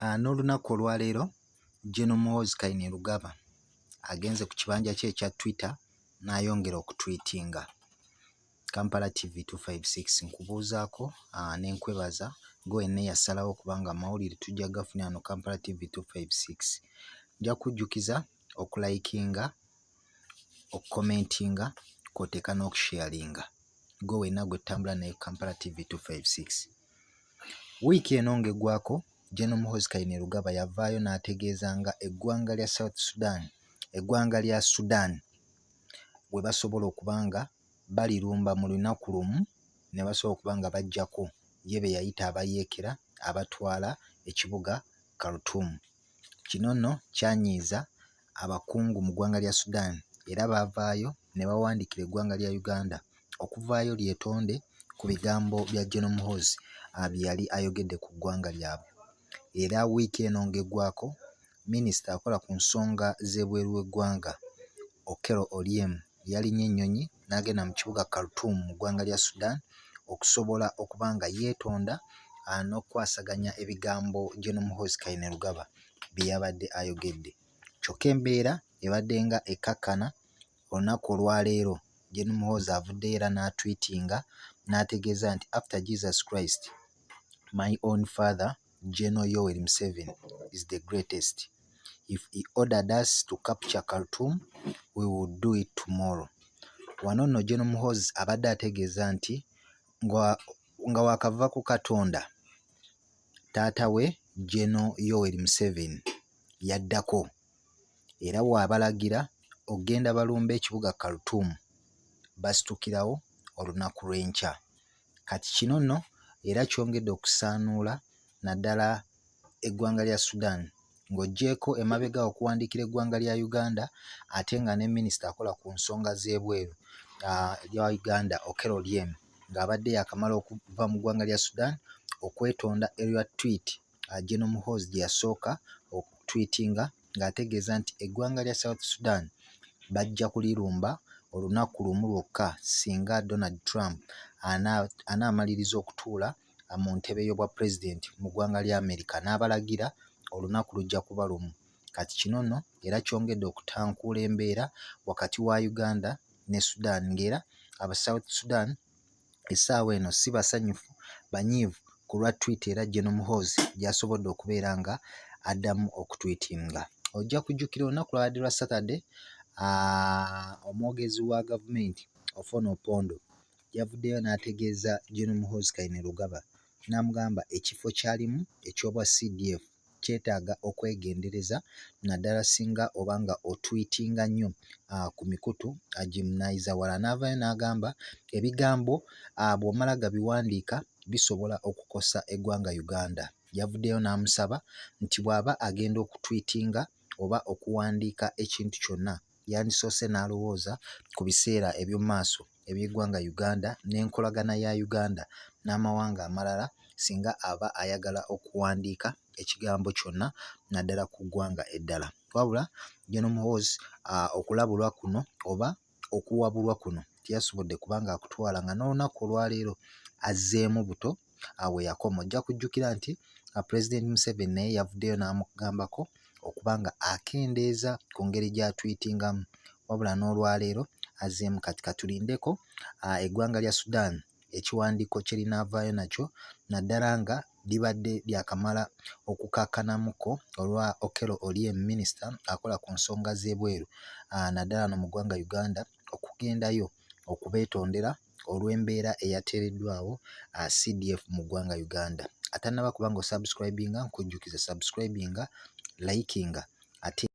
N'olunaku olwaleero General Muhoozi Kainerugaba agenze ku kibanja kye ekya Twitter n'ayongera okutweetinga. Kampala TV 256 nkubuuzaako ne nkwebaza gwe wenna eyasalawo kubanga amawulire tujja gafunira wano Kampala TV 256. Nja kujjukiza okulayikinga, okukomentinga, kw'oteeka n'okusharinga. Gwe wenna gwe tutambula naye Kampala TV 256. Wiiki eno ng'eggwaako General Muhoozi Kainerugaba yavaayo n'ategeeza nga eggwanga lya South Sudan, eggwanga lya Sudan bwe basobola okuba nga balirumba mu lunaku lumu ne basobola okuba nga baggyako ye be yayita abayeekera abatwala ekibuga Khartoum. Kino nno kyanyiiza abakungu mu ggwanga lya Sudan era baavaayo ne bawandiikira eggwanga lya Uganda okuvaayo lyetonde ku bigambo bya General Muhoozi bye yali ayogedde ku ggwanga lyabwe. Era wiiki eno ng'eggwaako minisita akola ku nsonga z'ebweru w'eggwanga Okello Oryem yalinnye ennyonyi n'agenda mu kibuga Khartoum mu ggwanga lya Sudan okusobola okuba nga yeetonda n'okwasaganya ebigambo General Muhoozi Kainerugaba bye yabadde ayogedde. Kyokka embeera ebadde nga ekkakkana olunaku olwaleero General Muhoozi avuddeyo era n'atweetinga n'ategeeza nti after Jesus Christ, my own father General Yoweri Museveni is the greatest. If he ordered us to capture Khartoum, we will do it tomorrow. Wano nno General Muhoozi abadde ategeeza nti nga wakava ku Katonda, taata we General Yoweri Museveni yaddako era w'abalagira ogenda balumba ekibuga Khartoum basitukirawo olunaku lw'enkya. Kati kino nno era kyongedde okusaanuula naddala eggwanga lya Sudan ng'oggyeko emabega okuwandiikira eggwanga lya Uganda ate nga ne minisita akola ku nsonga z'ebweru lya Uganda Okello Oryem ng'abadde yakamala okuva mu ggwanga lya Sudan okwetonda erya tweet General Muhoozi gye yasooka okutweetinga ng'ategeeza nti eggwanga lya South Sudan bajja kulirumba olunaku lumu lwokka singa Donald Trump anaamaliriza okutuula mu ntebe y'obwa pulezidenti mu ggwanga lya Amerika n'abalagira olunaku lujja kuba lumu. Kati kino nno era kyongedde okutankuula embeera wakati wa Uganda ne Sudan ng'era aba South Sudan essaawa eno si basanyufu banyiivu ku lwa tweet era General Muhoozi gy'asobodde okubeera nga addamu okutweetinga. Ojja kujjukira olunaku lwabadde lwa Saturday, omwogezi wa gavumenti Ofono Opondo yavuddeyo n'ategeeza General Muhoozi Kainerugaba n'amugamba ekifo kyalimu eky'obwa CDF kyetaaga okwegendereza naddala singa oba nga otweetinga nnyo ku mikutu gimunaayiza wala. N'avaayo n'agamba ebigambo bw'omala gabiwandiika bisobola okukosa eggwanga Uganda. Yavuddeyo n'amusaba nti bw'aba agenda okutweetinga oba okuwandiika ekintu kyonna yandisoose n'alowooza ku biseera eby'omu maaso eby'eggwanga Uganda n'enkolagana ya Uganda n'amawanga amalala singa aba ayagala okuwandiika ekigambo kyonna naddala ku ggwanga eddala. Wabula General Muhoozi okulabulwa kuno oba okuwabulwa kuno teyasobodde kubanga akutwala nga n'olunaku olwaleero azzeemu buto we yakoma. Ojja kujjukira nti Pulezidenti Museveni naye yavuddeyo n'amugambako okuba nga akendeeza ku ngeri gy'atweetingamu wabula n'olwaleero azzeemu. Kati katulindeko eggwanga lya Sudan ekiwandiiko kye linaavaayo nakyo naddala nga libadde lyakamala okukakkanamuko olwa Okello Oryem minisita akola ku nsonga z'ebweru naddala no mu ggwanga Uganda okugendayo okubeetondera olw'embeera eyateereddwawo CDF mu ggwanga Uganda. Atannaba kuba ng'osubscribinga nkujjukiza subscribinga, likinga ate